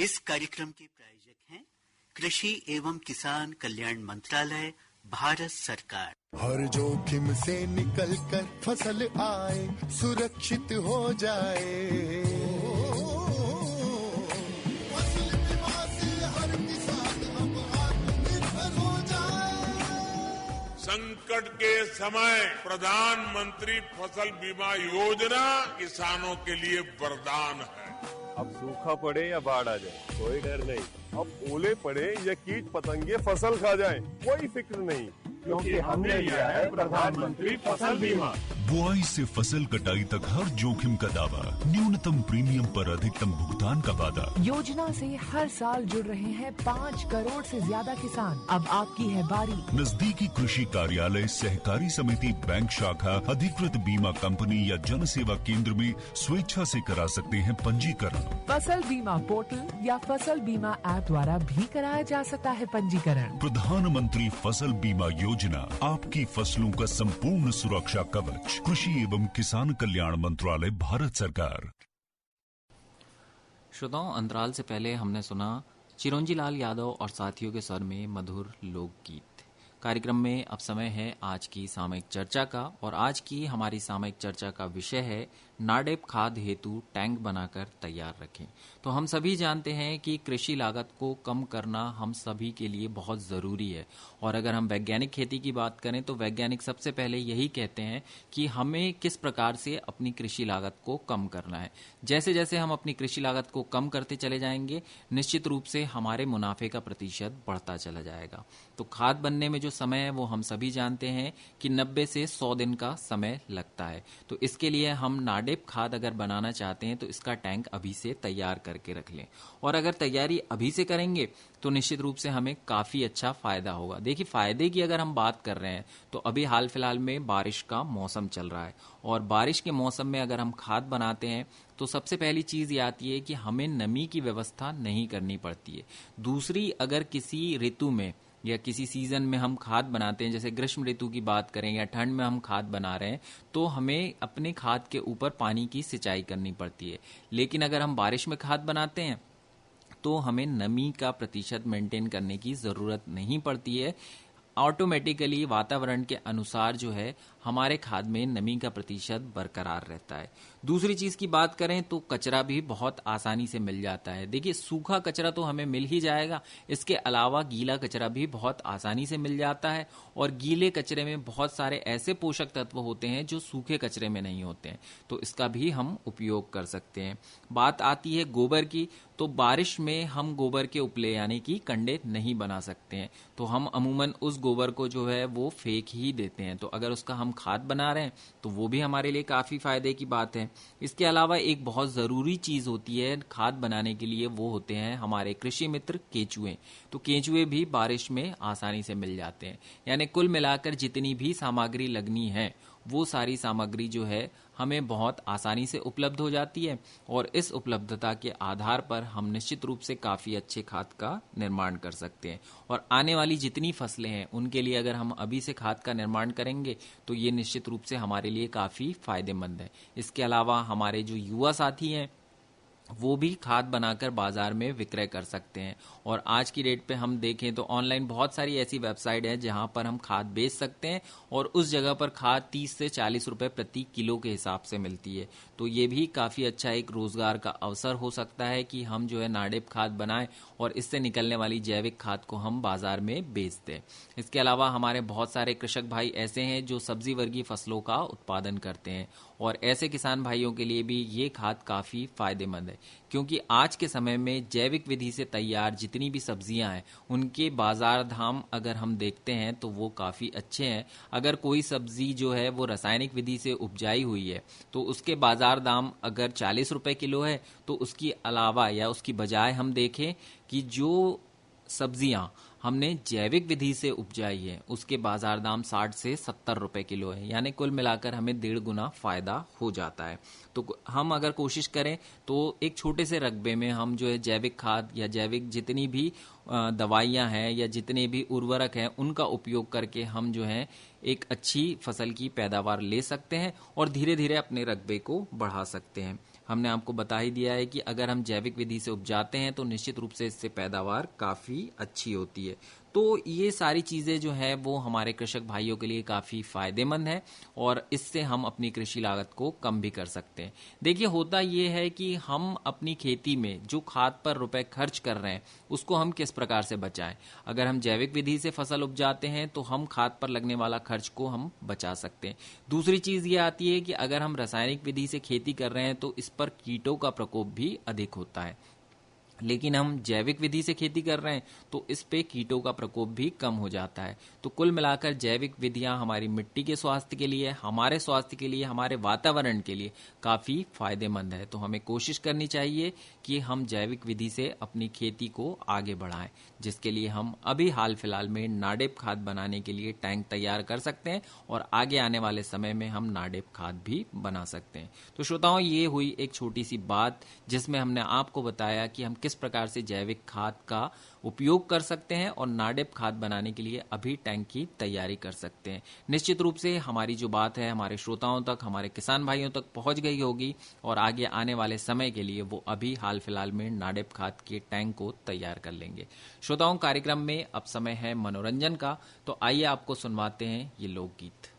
इस कार्यक्रम के प्रायोजक हैं कृषि एवं किसान कल्याण मंत्रालय, भारत सरकार। हर जोखिम से निकल कर फसल आए, सुरक्षित हो जाए, फसल बीमा से हर किसान अब आत्मनिर्भर हो जाए। संकट के समय प्रधानमंत्री फसल बीमा योजना किसानों के लिए वरदान है। अब सूखा पड़े या बाढ़ आ जाए, कोई डर नहीं। अब ओले पड़े या कीट पतंगे फसल खा जाए, कोई फिक्र नहीं, क्योंकि हमने लिया है प्रधानमंत्री फसल बीमा। बुआई से फसल कटाई तक हर जोखिम का दावा, न्यूनतम प्रीमियम पर अधिकतम भुगतान का वादा। योजना से हर साल जुड़ रहे हैं 5 करोड़ से ज्यादा किसान। अब आपकी है बारी। नजदीकी कृषि कार्यालय, सहकारी समिति, बैंक शाखा, अधिकृत बीमा कंपनी या जन सेवा केंद्र में स्वेच्छा से करा सकते हैं पंजीकरण। फसल बीमा पोर्टल या फसल बीमा ऐप द्वारा भी कराया जा सकता है पंजीकरण। प्रधानमंत्री फसल बीमा योजना, आपकी फसलों का संपूर्ण सुरक्षा कवच। कृषि एवं किसान कल्याण मंत्रालय, भारत सरकार। श्रोताओं, अंतराल से पहले हमने सुना चिरंजी लाल यादव और साथियों के स्वर में मधुर लोकगीत। कार्यक्रम में अब समय है आज की सामयिक चर्चा का, और आज की हमारी सामयिक चर्चा का विषय है नाडेप खाद हेतु टैंक बनाकर तैयार रखें। तो हम सभी जानते हैं कि कृषि लागत को कम करना हम सभी के लिए बहुत ज़रूरी है, और अगर हम वैज्ञानिक खेती की बात करें तो वैज्ञानिक सबसे पहले यही कहते हैं कि हमें किस प्रकार से अपनी कृषि लागत को कम करना है। जैसे जैसे हम अपनी कृषि लागत को कम करते चले जाएंगे, निश्चित रूप से हमारे मुनाफे का प्रतिशत बढ़ता चला जाएगा। तो खाद बनने में जो समय है वो हम सभी जानते हैं कि 90 से 100 दिन का समय लगता है। तो इसके लिए हम नाडेप खाद अगर बनाना चाहते हैं तो इसका टैंक अभी से तैयार करके रख लें, और अगर तैयारी अभी से करेंगे तो निश्चित रूप से हमें काफ़ी अच्छा फ़ायदा होगा। देखिए, फ़ायदे की अगर हम बात कर रहे हैं तो अभी हाल फिलहाल में बारिश का मौसम चल रहा है, और बारिश के मौसम में अगर हम खाद बनाते हैं तो सबसे पहली चीज़ ये आती है कि हमें नमी की व्यवस्था नहीं करनी पड़ती है। दूसरी, अगर किसी ऋतु में या किसी सीजन में हम खाद बनाते हैं, जैसे ग्रीष्म ऋतु की बात करें या ठंड में हम खाद बना रहे हैं, तो हमें अपने खाद के ऊपर पानी की सिंचाई करनी पड़ती है। लेकिन अगर हम बारिश में खाद बनाते हैं तो हमें नमी का प्रतिशत मेंटेन करने की ज़रूरत नहीं पड़ती है। ऑटोमेटिकली वातावरण के अनुसार जो है हमारे खाद में नमी का प्रतिशत बरकरार रहता है। दूसरी चीज़ की बात करें तो कचरा भी बहुत आसानी से मिल जाता है। देखिए, सूखा कचरा तो हमें मिल ही जाएगा, इसके अलावा गीला कचरा भी बहुत आसानी से मिल जाता है, और गीले कचरे में बहुत सारे ऐसे पोषक तत्व होते हैं जो सूखे कचरे में नहीं होते हैं, तो इसका भी हम उपयोग कर सकते हैं। बात आती है गोबर की, तो बारिश में हम गोबर के उपले यानी कि कंडे नहीं बना सकते हैं, तो हम अमूमन उस गोबर को जो है वो फेंक ही देते हैं। तो अगर उसका हम खाद बना रहे हैं तो वो भी हमारे लिए काफ़ी फायदे की बात है। इसके अलावा एक बहुत ज़रूरी चीज़ होती है खाद बनाने के लिए, वो होते हैं हमारे कृषि मित्र केंचुए। तो केंचुए भी बारिश में आसानी से मिल जाते हैं, यानी कुल मिलाकर जितनी भी सामग्री लगनी है वो सारी सामग्री जो है हमें बहुत आसानी से उपलब्ध हो जाती है, और इस उपलब्धता के आधार पर हम निश्चित रूप से काफ़ी अच्छे खाद का निर्माण कर सकते हैं। और आने वाली जितनी फसलें हैं उनके लिए अगर हम अभी से खाद का निर्माण करेंगे तो ये निश्चित रूप से हमारे लिए काफ़ी फायदेमंद है। इसके अलावा हमारे जो युवा साथी हैं वो भी खाद बनाकर बाजार में विक्रय कर सकते हैं, और आज की डेट पे हम देखें तो ऑनलाइन बहुत सारी ऐसी वेबसाइट है जहां पर हम खाद बेच सकते हैं, और उस जगह पर खाद 30 से 40 रुपए प्रति किलो के हिसाब से मिलती है। तो ये भी काफ़ी अच्छा एक रोजगार का अवसर हो सकता है कि हम जो है नाडेप खाद बनाएं और इससे निकलने वाली जैविक खाद को हम बाजार में बेच दें। इसके अलावा हमारे बहुत सारे कृषक भाई ऐसे हैं जो सब्जी वर्गीय फसलों का उत्पादन करते हैं, और ऐसे किसान भाइयों के लिए भी ये खाद काफ़ी फायदेमंद है, क्योंकि आज के समय में जैविक विधि से तैयार जितनी भी सब्जियां हैं उनके बाजार दाम अगर हम देखते हैं तो वो काफ़ी अच्छे हैं। अगर कोई सब्जी जो है वो रासायनिक विधि से उपजाई हुई है तो उसके बाजार दाम अगर 40 रुपए किलो है, तो उसकी अलावा या उसकी बजाय हम देखें कि जो सब्जियां हमने जैविक विधि से उपजाई है उसके बाजार दाम 60 से 70 रुपए किलो है, यानी कुल मिलाकर हमें 1.5 गुना फायदा हो जाता है। तो हम अगर कोशिश करें तो एक छोटे से रकबे में हम जो है जैविक खाद या जैविक जितनी भी दवाइयां हैं या जितने भी उर्वरक हैं उनका उपयोग करके हम जो है एक अच्छी फसल की पैदावार ले सकते हैं और धीरे धीरे अपने रकबे को बढ़ा सकते हैं। हमने आपको बता ही दिया है कि अगर हम जैविक विधि से उपजाते हैं तो निश्चित रूप से इससे पैदावार काफ़ी अच्छी होती है। तो ये सारी चीज़ें जो है वो हमारे कृषक भाइयों के लिए काफ़ी फ़ायदेमंद है और इससे हम अपनी कृषि लागत को कम भी कर सकते हैं। देखिए, होता ये है कि हम अपनी खेती में जो खाद पर रुपए खर्च कर रहे हैं उसको हम किस प्रकार से बचाएं। अगर हम जैविक विधि से फसल उपजाते हैं तो हम खाद पर लगने वाला खर्च को हम बचा सकते हैं। दूसरी चीज़ ये आती है कि अगर हम रासायनिक विधि से खेती कर रहे हैं तो इस पर कीटों का प्रकोप भी अधिक होता है, लेकिन हम जैविक विधि से खेती कर रहे हैं तो इस पे कीटों का प्रकोप भी कम हो जाता है। तो कुल मिलाकर जैविक विधियां हमारी मिट्टी के स्वास्थ्य के लिए, हमारे स्वास्थ्य के लिए, हमारे वातावरण के लिए काफ़ी फायदेमंद है। तो हमें कोशिश करनी चाहिए कि हम जैविक विधि से अपनी खेती को आगे बढ़ाएं, जिसके लिए हम अभी हाल फिलहाल में नाडेप खाद बनाने के लिए टैंक तैयार कर सकते हैं और आगे आने वाले समय में हम नाडेप खाद भी बना सकते हैं। तो श्रोताओं, ये हुई एक छोटी सी बात जिसमें हमने आपको बताया कि हम किस प्रकार से जैविक खाद का उपयोग कर सकते हैं और नाडेप खाद बनाने के लिए अभी टैंक की तैयारी कर सकते हैं। निश्चित रूप से हमारी जो बात है हमारे श्रोताओं तक, हमारे किसान भाइयों तक पहुंच गई होगी और आगे आने वाले समय के लिए वो अभी हाल फिलहाल में नाडेप खाद के टैंक को तैयार कर लेंगे। श्रोताओं, कार्यक्रम में अब समय है मनोरंजन का, तो आइए आपको सुनवाते हैं ये लोकगीत।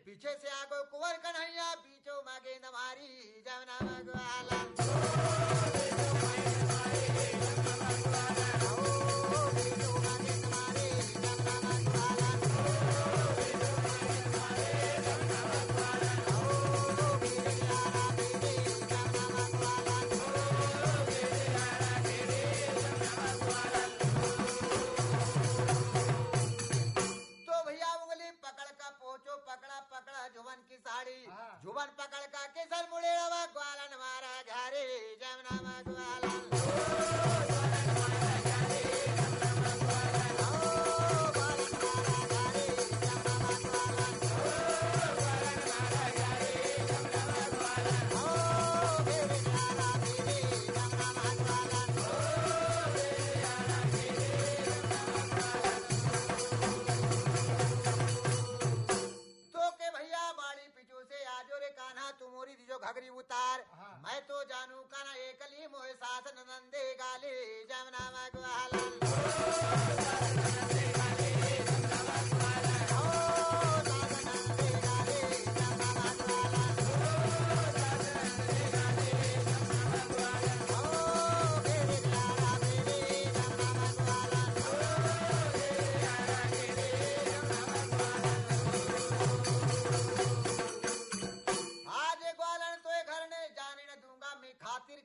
पीछे से आगो कुंवर कन्हैया, पीछो मागे नमारी जमुना मगवाला। पहाड़ी जुबन पकड़ का किसन मुड़े रवा ग्वालन मारा घरे जमुना में ग्वालन घगरी उतार मैं तो जानू का ना एकली मोह सास नंदे गाले जमुना में ग्वालन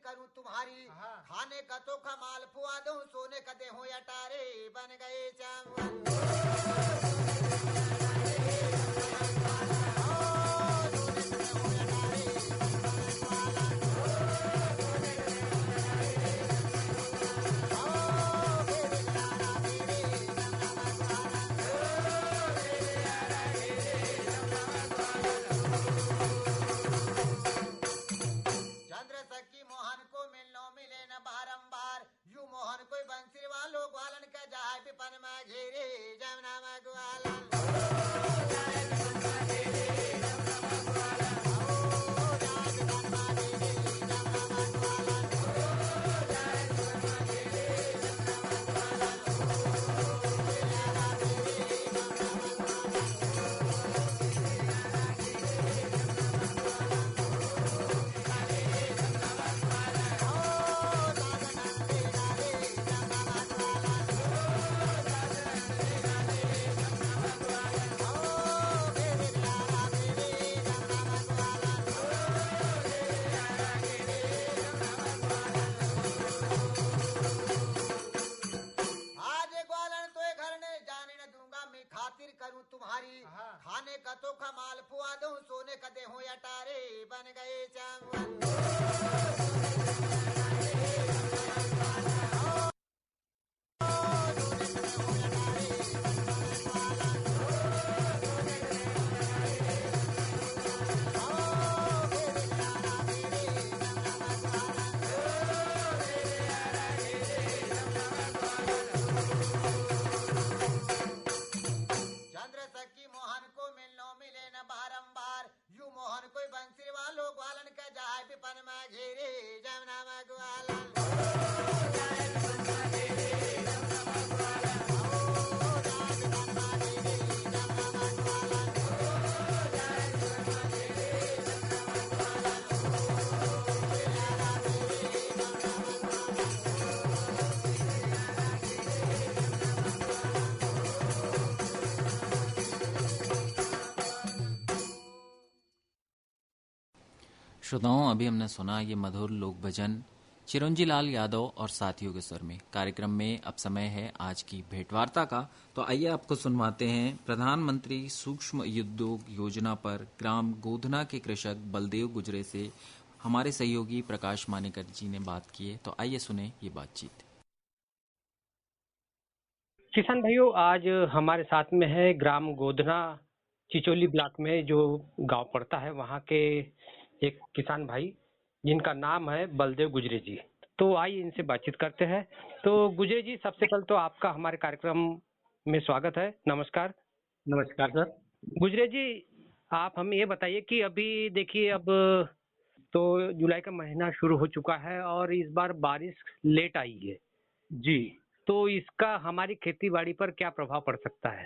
करूं तुम्हारी खाने का तो कमाल पुआ दूं सोने का देहो अटारे बन गए चावल तुम्हारी खाने का तो कमाल पुआ दूं सोने का देहो अटारे बन गए चावल श्रोताओं, अभी हमने सुना ये मधुर लोक भजन चिरंजी लाल यादव और साथियों के स्वर में। कार्यक्रम में अब समय है आज की भेंटवार्ता का, तो आइए आपको सुनवाते हैं प्रधानमंत्री सूक्ष्म उद्योग योजना पर ग्राम गोधना के कृषक बलदेव गुजरे से हमारे सहयोगी प्रकाश मानेकर जी ने बात की है। तो आइए सुने ये बातचीत। किसान भाइयों, आज हमारे साथ में है ग्राम गोधना चिचोली ब्लॉक में जो गांव पड़ता है, वहां के एक किसान भाई जिनका नाम है बलदेव गुजरे जी। तो आइए इनसे बातचीत करते हैं। तो गुजरे जी, सबसे पहले तो आपका हमारे कार्यक्रम में स्वागत है। नमस्कार। नमस्कार सर। गुजरे जी, आप हमें ये बताइए कि अभी देखिए, अब तो जुलाई का महीना शुरू हो चुका है और इस बार बारिश लेट आई है जी। तो इसका हमारी खेती बाड़ी पर क्या प्रभाव पड़ सकता है?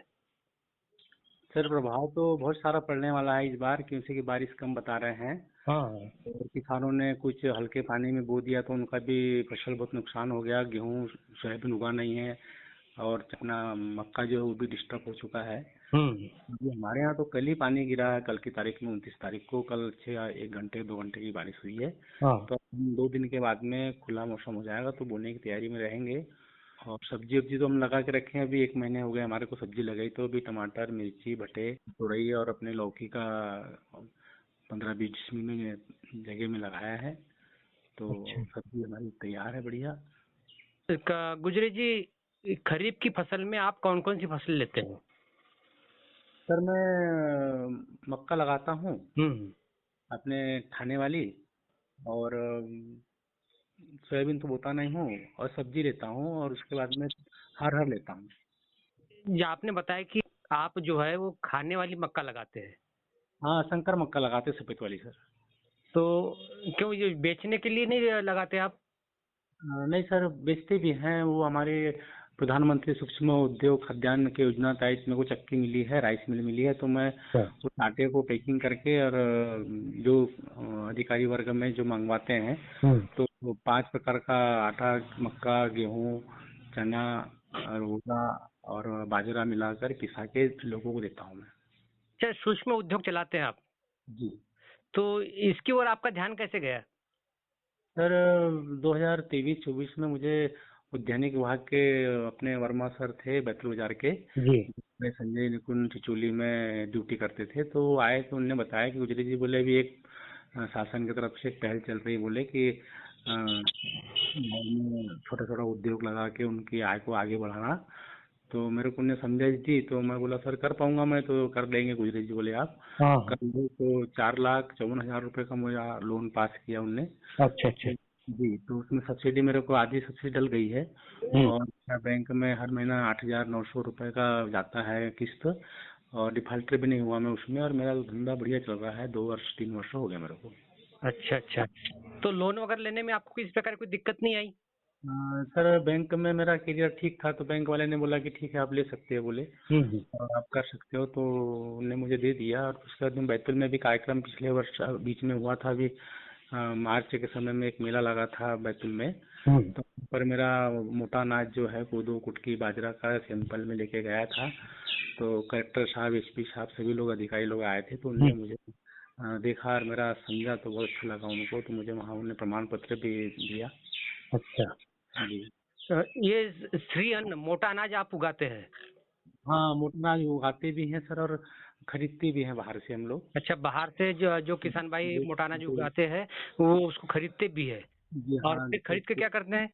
सर, प्रभाव तो बहुत सारा पड़ने वाला है इस बार, क्योंकि बारिश कम बता रहे हैं। हाँ। और किसानों ने कुछ हल्के पानी में बो दिया तो उनका भी फसल बहुत नुकसान हो गया। गेहूं सोयाबीन उगा नहीं है और अपना मक्का जो है वो भी डिस्टर्ब हो चुका है। अभी हमारे यहाँ तो कल ही पानी गिरा है, कल की तारीख में 29 तारीख को। कल 1 घंटे की बारिश हुई है। तो 2 दिन के बाद में खुला मौसम हो जाएगा तो बोने की तैयारी में रहेंगे। और सब्जी वब्जी तो हम लगा के रखे हैं, अभी 1 महीने हो गए हमारे को सब्जी लगाई। तो अभी टमाटर, मिर्ची, भटे, तुरई और अपने लौकी का 15-20 डिसमिल में जगह में लगाया है। तो सब्जी हमारी तैयार है बढ़िया। गुजरी जी, खरीफ की फसल में आप कौन कौन सी फसल लेते हैं? सर मैं मक्का लगाता हूँ अपने खाने वाली, और सोयाबीन तो बोता नहीं हूँ, और सब्जी लेता हूँ, और उसके बाद में हर लेता हूँ। या आपने बताया कि आप जो है वो खाने वाली मक्का लगाते हैं। हाँ, शंकर मक्का लगाते सफेद वाली सर। तो क्यों ये बेचने के लिए नहीं लगाते आप? नहीं सर, बेचते भी हैं। वो हमारे प्रधानमंत्री सूक्ष्म उद्योग खाद्यान्न की योजना तहत मेरे को चक्की मिली है, राइस मिल मिली है, तो मैं उस आटे को पैकिंग करके और जो अधिकारी वर्ग में जो मंगवाते हैं तो 5 प्रकार का आटा, मक्का, गेहूं, चना, अरबूजा और बाजरा मिलाकर पिसा के लोगों को देता हूँ मैं। अच्छा, सूक्ष्म उद्योग चलाते हैं आप? जी। तो इसकी ओर आपका ध्यान कैसे गया? सर 2023-24 में मुझे उद्यानिक विभाग के अपने वर्मा सर थे बैतूल बाजार के जी, मैं संजय निकुंज चिचोली में ड्यूटी करते थे, तो वो आए तो उन्होंने बताया कि गुजरी जी बोले अभी एक शासन की तरफ से एक पहल चल रही, बोले कि छोटा छोटा उद्योग लगा के उनकी आय को आगे बढ़ाना। तो मेरे को उन्हें समझाइश दी, तो मैं बोला सर कर पाऊंगा मैं, तो कर देंगे गुजरी जी बोले आप कर दो। तो 4,54,000 रुपए का मुझे लोन पास किया उनने। अच्छा अच्छा जी, तो उसमें सब्सिडी मेरे को आधी सब्सिडी डल गई है, और बैंक में हर महीना 8,900 रुपए का जाता है किस्त, और डिफाल्टर भी नहीं हुआ मैं उसमें, और मेरा धंधा बढ़िया चल रहा है। 2-3 वर्ष हो गए मेरे को। अच्छा अच्छा। तो लोन वगैरह लेने में आपको किसी प्रकार कोई दिक्कत नहीं आई? सर बैंक में मेरा करियर ठीक था, तो बैंक वाले ने बोला कि ठीक है आप ले सकते हैं बोले, और आप कर सकते हो, तो उन्होंने मुझे दे दिया। और उसके बाद में बैतूल में भी कार्यक्रम पिछले वर्ष बीच में हुआ था, अभी मार्च के समय में एक मेला लगा था बैतूल में, तो पर मेरा मोटा अनाज जो है कोदो, कुटकी, बाजरा का सैंपल में लेके गया था। तो कलेक्टर साहब, एसपी साहब, सभी लोग अधिकारी लोग आए थे, तो उन्होंने मुझे देखा और मेरा समझा, तो बहुत अच्छा लगा उनको, तो मुझे वहाँ उन्होंने प्रमाण पत्र भी दिया। अच्छा जी। ये श्री अन्न मोटा अनाज आप उगाते हैं? हाँ, मोटा अनाज उगाते भी हैं सर, और खरीदते भी हैं बाहर से हम लोग। अच्छा, बाहर से जो किसान भाई मोटा अनाज उगाते हैं वो उसको खरीदते भी है? जी और हाँ। फिर खरीद के क्या करते हैं?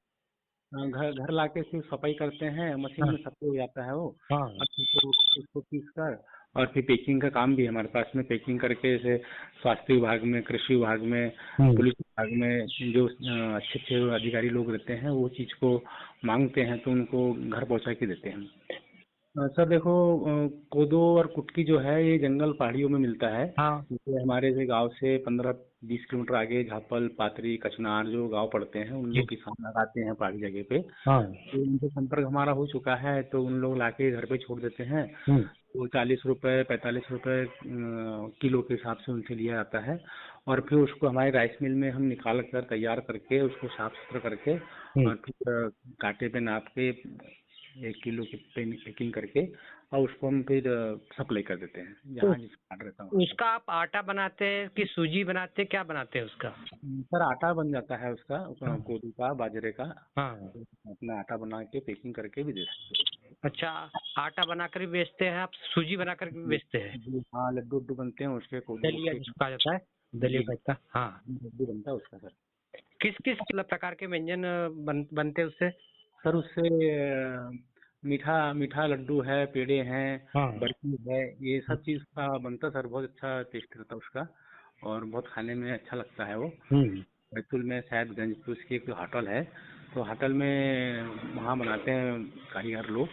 घर लाके फिर सफाई करते हैं, मशीन में सफाई हो जाता है वो, और फिर उसको पीस कर, और फिर पैकिंग का काम भी है हमारे पास में। पैकिंग करके जैसे स्वास्थ्य विभाग में, कृषि विभाग में, पुलिस विभाग में जो अच्छे अच्छे अधिकारी लोग रहते हैं वो चीज को मांगते हैं, तो उनको घर पहुंचा के देते हैं। सर देखो, कोदो और कुटकी जो है ये जंगल पहाड़ियों में मिलता है। जैसे हमारे से गांव से 15-20 किलोमीटर आगे झापल, पाथरी, कचनार जो गांव पड़ते हैं, उन लोग किसान लगाते हैं पहाड़ी जगह पे। तो उनसे संपर्क हमारा हो चुका है, तो उन लोग लाके घर पे छोड़ देते हैं। तो 40 रुपए, 45 रुपए किलो के हिसाब से उनसे लिया जाता है, और फिर उसको हमारे राइस मिल में हम निकाल कर तैयार करके उसको साफ सुथरा करके, और फिर कांटे पे नाप के 1 किलो की पैकिंग करके, और उसको हम फिर सप्लाई कर देते हैं जहाँ जिसका ऑर्डर रहता है। उसका आप आटा बनाते हैं कि सूजी बनाते हैं, क्या बनाते हैं उसका? सर आटा बन जाता है उसका, कोदू का, बाजरे का। अपना आटा बना के पैकिंग करके भी दे सकते हैं। अच्छा, आटा बनाकर भी बेचते हैं आप, सूजी बनाकर भी बेचते हैं? हाँ, लड्डू बनते हैं उसके, दलिया जिसको कहा जाता है, दलिया का। हाँ, लड्डू बनता है उसका सर। किस किस प्रकार के व्यंजन बनते हैं उससे? सर उससे मीठा लड्डू है, पेड़े हैं, बर्फी है, ये सब चीज का बनता सर। बहुत अच्छा टेस्ट रहता है उसका, और बहुत खाने में अच्छा लगता है वो। बैतूल में शायद गंजपुर की एक होटल है, तो होटल में वहाँ बनाते हैं कारीगर लोग,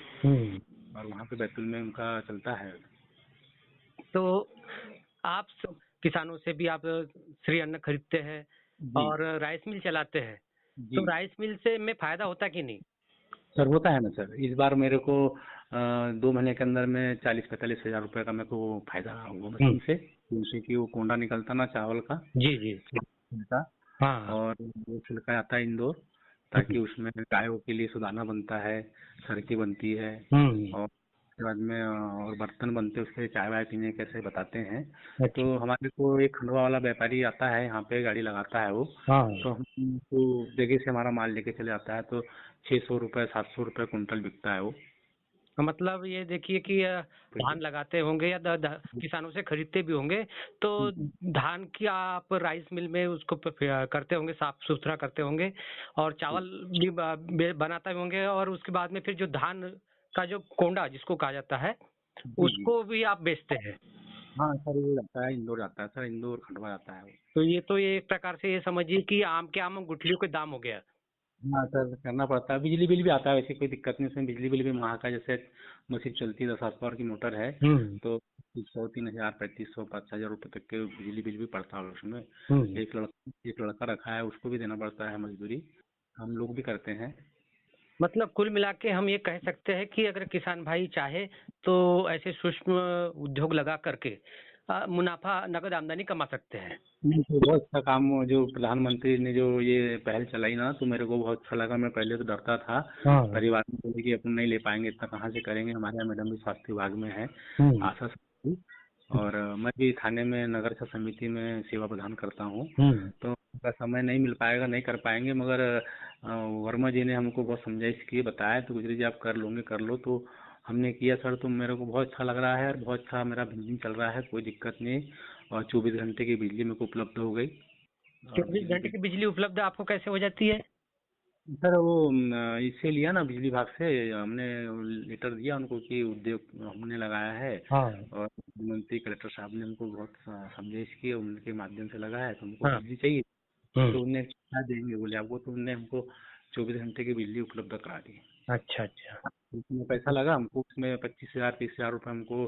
और वहाँ पे बैतूल में उनका चलता है। तो आप किसानों से भी आप श्री अन्न खरीदते हैं और राइस मिल चलाते हैं, तो राइस मिल से में फायदा होता कि नहीं? सर होता है ना सर। इस बार मेरे को 2 महीने के अंदर में 40-45 हजार रुपए का मेरे को फायदा हुआ मशीन से, जिनसे कि वो कोंडा निकलता ना चावल का। जी छिलका, और वो छिलका आता है इंदौर, ताकि उसमें गायों के लिए सुदाना बनता है, सरकी बनती है, और उसके बाद में और बर्तन बनते हैं उसके, चाय वाय पीने कैसे बताते हैं। तो हमारे को एक खंडवा वाला व्यापारी आता है यहाँ पे, गाड़ी लगाता है वो, तो हमको जगह से हमारा माल लेके चले आता है, तो 600 रुपए 700 रुपए कुंटल बिकता है वो। मतलब ये देखिए कि धान लगाते होंगे या किसानों से खरीदते भी होंगे, तो धान की आप राइस मिल में उसको करते होंगे, साफ सुथरा करते होंगे, और चावल भी बनाते होंगे, और उसके बाद में फिर जो धान का जो कोंडा जिसको कहा जाता है उसको भी आप बेचते हैं। हाँ सर, वो जाता है इंदौर, जाता है सर, इंदौर खंडवा जाता है। तो ये एक प्रकार से ये समझिए कि आम के आम गुठलियों के दाम हो गया। हाँ सर, करना पड़ता है। बिजली बिल भी आता है, वैसे कोई दिक्कत नहीं उसमें। बिजली बिल भी वहाँ का, जैसे मशीन चलती है 10 पावर की मोटर है, तो 100, 3,000, 3,500, 5,000 रुपये तक के बिजली बिल भी पड़ता है उसमें। एक लड़का रखा है, उसको भी देना पड़ता है मजदूरी, हम लोग भी करते हैं। मतलब कुल मिला के हम ये कह सकते हैं कि अगर किसान भाई चाहे तो ऐसे सूक्ष्म उद्योग लगा करके मुनाफा, नगद आमदनी कमा सकते हैं। तो बहुत अच्छा काम जो प्रधानमंत्री ने जो ये पहल चलाई ना, तो मेरे को बहुत अच्छा लगा। मैं पहले तो डरता था, परिवार में बोले कि अपन नहीं ले पाएंगे, इतना कहाँ से करेंगे। हमारे यहाँ मैडम भी स्वास्थ्य विभाग में है, आशा समिति, और मैं भी थाने में नगर समिति में सेवा प्रदान करता हूँ। तो उनका समय नहीं मिल पाएगा, नहीं कर पाएंगे, मगर वर्मा जी ने हमको बहुत समझाइश की, बताया, तो गुजरी जी आप कर लोगे कर लो। तो हमने किया सर, तो मेरे को बहुत अच्छा लग रहा है, और बहुत अच्छा मेरा बिजनेस चल रहा है, कोई दिक्कत नहीं। और 24 घंटे की बिजली मेरे को उपलब्ध हो गई। 24 घंटे की बिजली उपलब्ध आपको कैसे हो जाती है? सर वो इससे लिया ना बिजली विभाग से, हमने लेटर दिया उनको कि उद्योग हमने लगाया है। और मंत्री कलेक्टर साहब ने हमको बहुत समझाइश की, उनके माध्यम से लगा है, तो हमको बिजली चाहिए, तो उन्हें क्या देंगे बोले आपको, तो उन्होंने हमको 24 घंटे की बिजली उपलब्ध करा दी। अच्छा अच्छा। उसमें पैसा लगा हमको, उसमें 25,000, 30,000 रुपये हमको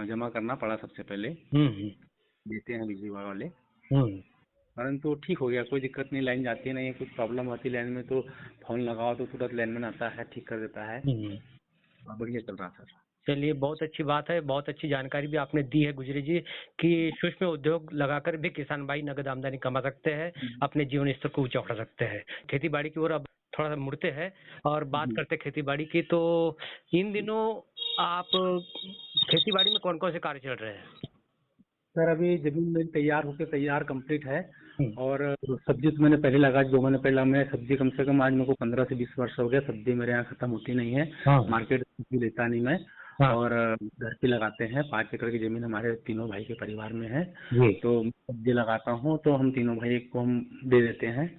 जमा करना पड़ा सबसे पहले। देते हैं बिजली विभाग वाले, परंतु ठीक हो गया, कोई दिक्कत नहीं। लाइन जाती नहीं है, कुछ प्रॉब्लम होती है लाइन में तो फोन लगाओ तो तुरंत लाइनमैन आता है, ठीक कर देता है। बढ़िया चल रहा था। चलिए, बहुत अच्छी बात है, बहुत अच्छी जानकारी भी आपने दी है गुजरी जी, कि सूक्ष्म उद्योग लगाकर भी किसान भाई नगद आमदनी कमा सकते हैं, अपने जीवन स्तर को ऊंचा उठा सकते हैं। खेती बाड़ी की ओर अब थोड़ा सा मुड़ते हैं और बात करते हैं खेती बाड़ी की। तो इन दिनों आप खेती बाड़ी में कौन कौन से कार्य चल रहे हैं? सर अभी जमीन मेरी तैयार कंप्लीट है, और सब्जी तो मैंने पहले लगा, 2 महीने पहले। मैं सब्जी कम से कम आज मेरे को 15 से 20 वर्ष हो गया, सब्जी मेरे यहाँ खत्म होती नहीं है। मार्केट सब्जी लेता नहीं मैं, और घर पे लगाते हैं। 5 एकड़ की जमीन हमारे तीनों भाई के परिवार में है, तो सब्जी लगाता हूँ, तो हम तीनों भाई को हम दे देते हैं,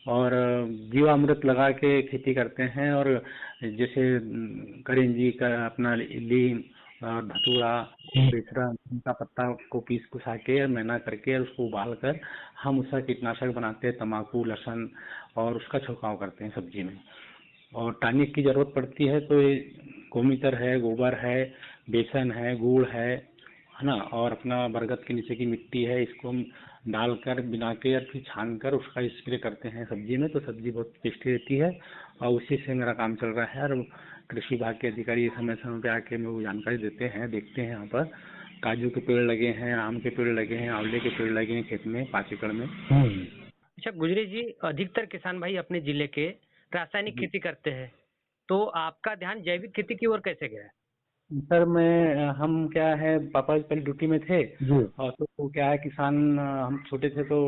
और जीवामृत लगा के खेती करते हैं। और जैसे करेंजी का अपना लीम और धतूरा, बेसरा का पत्ता को पीस पुसा के मैना करके उसको उबाल कर हम उसका कीटनाशक बनाते हैं, तम्बाकू, लहसुन, और उसका छिड़काव करते हैं सब्जी में। और टॉनिक की जरूरत पड़ती है तो ये गोमूत्र है, गोबर है, बेसन है, गुड़ है ना, और अपना बरगद के नीचे की मिट्टी है, इसको हम डालकर बिना के और फिर छान कर उसका स्प्रे करते हैं सब्जी में, तो सब्जी बहुत टेस्टी रहती है। और उसी से मेरा काम चल रहा है। और कृषि विभाग के अधिकारी समय समय पे आके मेरे को जानकारी देते हैं, देखते हैं। यहाँ पर काजू के पेड़ लगे हैं, आम के पेड़ लगे हैं, आंवले के पेड़ लगे हैं खेत में 5 एकड़ में। अच्छा गुजरी जी, अधिकतर किसान भाई अपने जिले के रासायनिक खेती करते हैं, तो आपका ध्यान जैविक खेती की ओर कैसे गया? सर हम क्या है, पापा पहले ड्यूटी में थे, और तो क्या है, किसान हम छोटे थे तो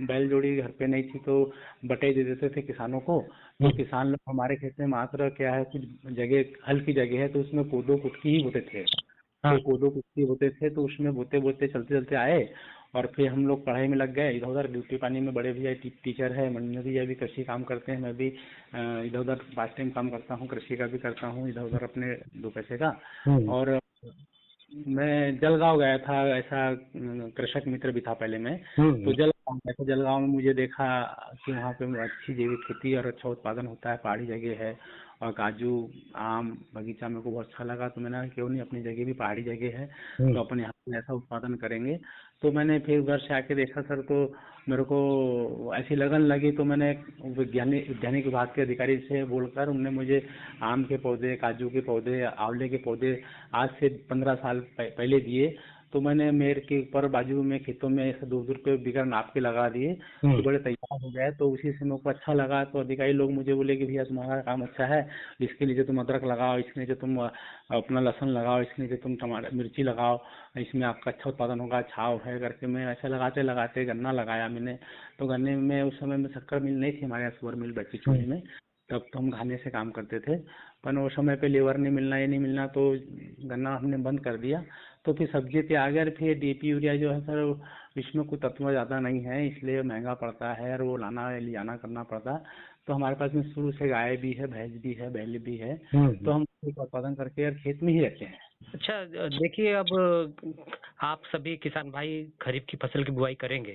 बैल जोड़ी घर पे नहीं थी, तो बटाई दे देते थे किसानों को। तो किसान लोग हमारे खेत में मात्र क्या है, कुछ जगह हल्की जगह है, तो उसमें कोदो कुटकी ही बोते थे। तो कोदो कुटकी बोते थे, तो उसमें बोते बोते चलते चलते आए, और फिर हम लोग पढ़ाई में लग गए। इधर उधर ड्यूटी पानी में बड़े भैया टीचर है, मंडी भैया भी कृषि काम करते हैं, मैं भी इधर उधर पार्ट टाइम काम करता हूँ, कृषि का भी करता हूँ इधर उधर अपने 2 पैसे का। और मैं जलगांव गया था, ऐसा कृषक मित्र भी था पहले में, तो जलगांव गया था। जलगांव में मुझे देखा कि वहाँ पे अच्छी जैविक खेती और अच्छा उत्पादन होता है, पहाड़ी जगह है, और काजू आम बगीचा मेरे को बहुत अच्छा लगा। तो मैंने क्यों नहीं, अपनी जगह भी पहाड़ी जगह है, तो अपन यहाँ पे ऐसा उत्पादन करेंगे। तो मैंने फिर उधर से आके देखा सर, तो मेरे को ऐसी लगन लगी, तो मैंने वैज्ञानिक विभाग के अधिकारी से बोलकर उनने मुझे आम के पौधे, काजू के पौधे, आंवले के पौधे आज से 15 साल पहले दिए। तो मैंने मेर के ऊपर बाजू में खेतों में ऐसे दूर पे बिगर नाप के लगा दिए, तो बड़े तैयार हो गए। तो उसी से मेरे को अच्छा लगा। तो अधिकारी लोग मुझे बोले कि भैया तुम्हारा काम अच्छा है, इसके नीचे तुम अदरक लगाओ, इसके नीचे तुम अपना लहसुन लगाओ, इसके नीचे तुम टमाटर मिर्ची लगाओ, इसमें आपका अच्छा उत्पादन होगा, छाव है करके। मैं ऐसे लगाते लगाते गन्ना लगाया मैंने। तो गन्ने में उस समय में शक्कर मिल नहीं थी हमारे यहाँ, शुगर मिल बैठी चोरी में, तब तो हम घाने से काम करते थे, पर वो समय पे लेबर नहीं मिलना, ये नहीं मिलना, तो गन्ना हमने बंद कर दिया। तो फिर सब्जी पे आ गया, फिर डीपी यूरिया जो है सर इसमें कोई तत्व ज़्यादा नहीं है, इसलिए महंगा पड़ता है और वो ले जाना करना पड़ता। तो हमारे पास में शुरू से गाय भी है, भैंस भी है, बैल भी है, तो हम उत्पादन करके यार खेत में ही रहते हैं। अच्छा, देखिए अब आप सभी किसान भाई खरीफ की फसल की बुआई करेंगे,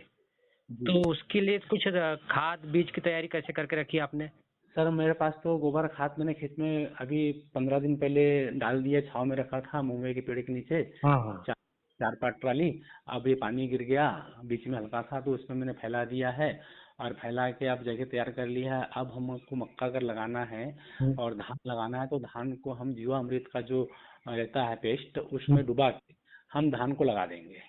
तो उसके लिए कुछ खाद बीज की तैयारी कैसे करके रखी आपने? सर मेरे पास तो गोबर खाद मैंने खेत में अभी 15 दिन पहले डाल दिया, छाँव में रखा था मुंगवे के पेड़ के नीचे। हाँ। 4-5 ट्राली। अब ये पानी गिर गया, बीच में हल्का था, तो उसमें मैंने फैला दिया है और फैला के अब जगह तैयार कर लिया है। अब हमको मक्का अगर लगाना है और धान लगाना है, तो धान को हम जीवामृत का जो रहता है पेस्ट, उसमें डुबा के हम धान को लगा देंगे।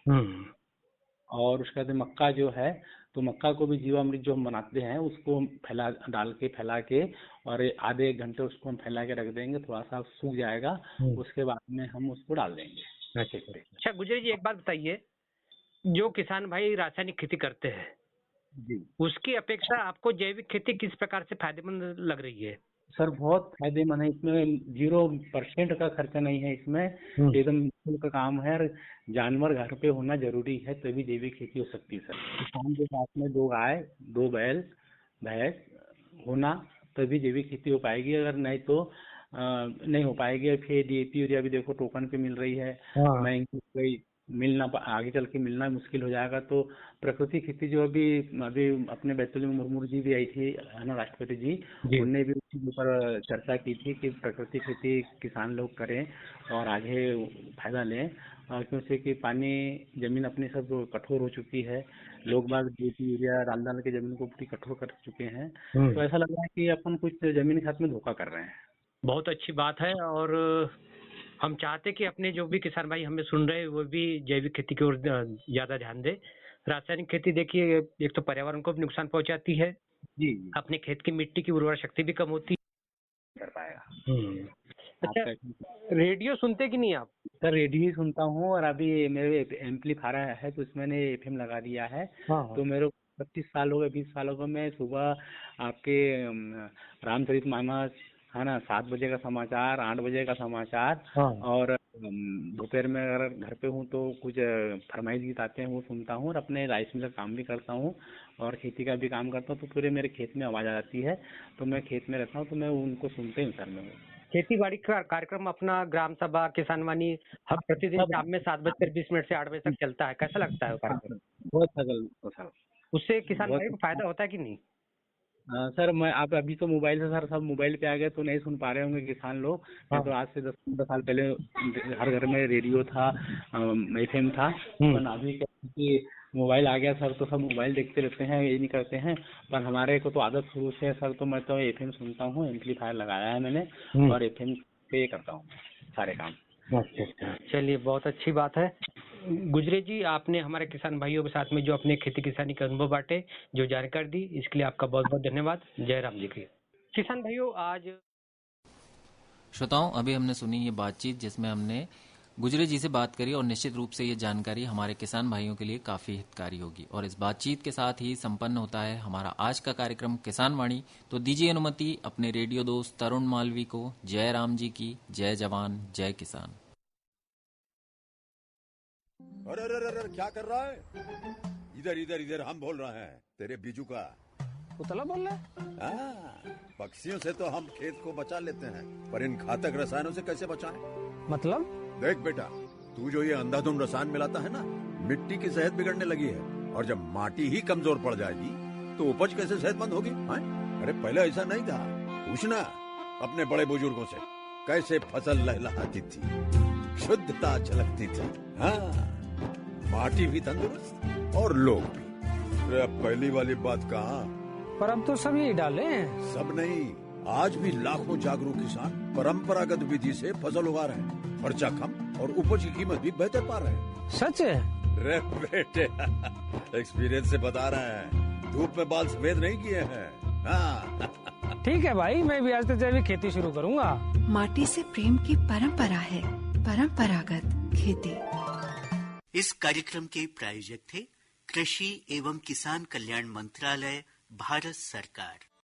और उसके बाद मक्का जो है, तो मक्का को भी जीवामृत जो हम बनाते हैं उसको फैला के और आधे 1 घंटे उसको हम फैला के रख देंगे, थोड़ा सा सूख जाएगा, उसके बाद में हम उसको डाल देंगे। अच्छा गुजरी जी, एक बात बताइए, जो किसान भाई रासायनिक खेती करते हैं जी, उसकी अपेक्षा आपको जैविक खेती किस प्रकार से फायदेमंद लग रही है? सर बहुत फायदेमंद है, इसमें 0% का खर्चा नहीं है, इसमें एकदम निःशुल्क का काम है। और जानवर घर पे होना जरूरी है तभी जैविक खेती हो सकती है सर। किसान के पास में 2 गाय 2 बैल भैंस होना तभी जैविक खेती हो पाएगी, अगर नहीं तो नहीं हो पाएगी। फिर डीएपी यूरिया भी देखो टोकन पे मिल रही है, महंगी आगे चल के मिलना मुश्किल हो जाएगा। तो प्राकृतिक खेती जो अभी अपने बैतूल में मुर्मू जी भी आई थी, है ना, राष्ट्रपति जी, उन्होंने भी उसके ऊपर चर्चा की थी कि प्राकृतिक खेती किसान लोग करें और आगे फायदा लें, क्योंकि कि पानी जमीन अपनी सब कठोर हो चुकी है, लोग बाग डीएपी यूरिया डाल के जमीन को पूरी कठोर कर चुके हैं। तो ऐसा लग रहा है कि अपन कुछ जमीन खात में धोखा कर रहे हैं। बहुत अच्छी बात है, और हम चाहते कि अपने जो भी किसान भाई हमें सुन रहे हैं वो भी जैविक खेती की ओर ज्यादा ध्यान दे। रासायनिक खेती देखिए, एक तो पर्यावरण को भी नुकसान पहुंचाती है जी, अपने खेत की मिट्टी की उर्वरा शक्ति भी कम होती कर पाएगा। अच्छा, रेडियो सुनते कि नहीं आप? सर रेडियो ही सुनता हूँ, और अभी मेरे एम्पलीफायर है तो उसमें मैंने एफएम लगा दिया है। तो मेरे 25 साल हो गए, 20 सालों को मैं सुबह आपके रामचरितमानस, है ना, 7 बजे का समाचार, 8 बजे का समाचार, और दोपहर में अगर घर पे हूँ तो कुछ फरमाइश गीत आते हैं वो सुनता हूँ, और अपने राइस मिल का काम भी करता हूँ और खेती का भी काम करता हूँ। तो पूरे मेरे खेत में आवाज़ आ जाती है, तो मैं खेत में रहता हूँ, तो मैं उनको सुनते हूँ सर। मैं खेती बाड़ी का कार्यक्रम अपना ग्राम सभा किसान वाणी हर प्रतिदिन शाम में 7:20 से 8 बजे तक चलता है, कैसा लगता है वो कार्यक्रम? बहुत सर, उससे किसान भाई को फायदा होता है कि नहीं? सर मैं आप अभी तो मोबाइल से सर सब मोबाइल पे आ गए तो नहीं सुन पा रहे होंगे किसान लोग। तो आज से 10-15 साल पहले हर घर में रेडियो था, एफएम था, पर अभी कि मोबाइल आ गया सर, तो सब मोबाइल देखते रहते हैं, ये नहीं करते हैं। पर हमारे को तो आदत शुरू से है सर, तो मैं तो एफएम सुनता हूँ, एम्पलीफायर लगाया है मैंने और एफएम पे करता हूँ सारे काम। अच्छा, चलिए बहुत अच्छी बात है। गुजरे जी, आपने हमारे किसान भाइयों के साथ में जो अपने खेती किसानी के अनुभव बांटे, जो जानकारी दी, इसके लिए आपका बहुत बहुत धन्यवाद। जय राम जी की। किसान भाइयों, आज श्रोताओं अभी हमने सुनी ये बातचीत जिसमें हमने गुजरे जी से बात करी, और निश्चित रूप से ये जानकारी हमारे किसान भाइयों के लिए काफी हितकारी होगी। और इस बातचीत के साथ ही संपन्न होता है हमारा आज का कार्यक्रम किसान वाणी। तो दीजिए अनुमति अपने रेडियो दोस्त तरुण मालवी को जय राम जी की। जय जवान जय किसान। अरे अरे अरे क्या कर रहा है? इधर इधर इधर हम बोल रहे हैं तेरे बीजू का। पुतला बोल रहा है? पक्षियों से तो हम खेत को बचा लेते हैं, पर इन घातक रसायनों से कैसे बचाएं? मतलब? देख बेटा, तू जो ये अंधाधुंध रसायन मिलाता है ना, मिट्टी की सेहत बिगड़ने लगी है, और जब माटी ही कमजोर पड़ जाएगी तो उपज कैसे सेहतमंद होगी? अरे पहले ऐसा नहीं था, पूछना अपने बड़े बुजुर्गों से, कैसे फसल लहलहाती थी, शुद्धता झलकती थी। हाँ, माटी भी तंदुरुस्त और लोग भी। अब पहली वाली बात कहाँ? पर अब तो सब यही डाले हैं। सब नहीं, आज भी लाखों जागरूक किसान परंपरागत विधि से फसल उगा रहे हैं, खर्चा कम और उपज की कीमत भी बेहतर पा रहे हैं। सच है? रे बेटे, एक्सपीरियंस से बता रहे हैं, धूप में बाल सफेद नहीं किए हैं। हाँ। ठीक है भाई, मैं भी आज से जैविक खेती शुरू करूंगा। माटी से प्रेम की परंपरा है, परंपरागत खेती। इस कार्यक्रम के प्रायोजक थे कृषि एवं किसान कल्याण मंत्रालय, भारत सरकार।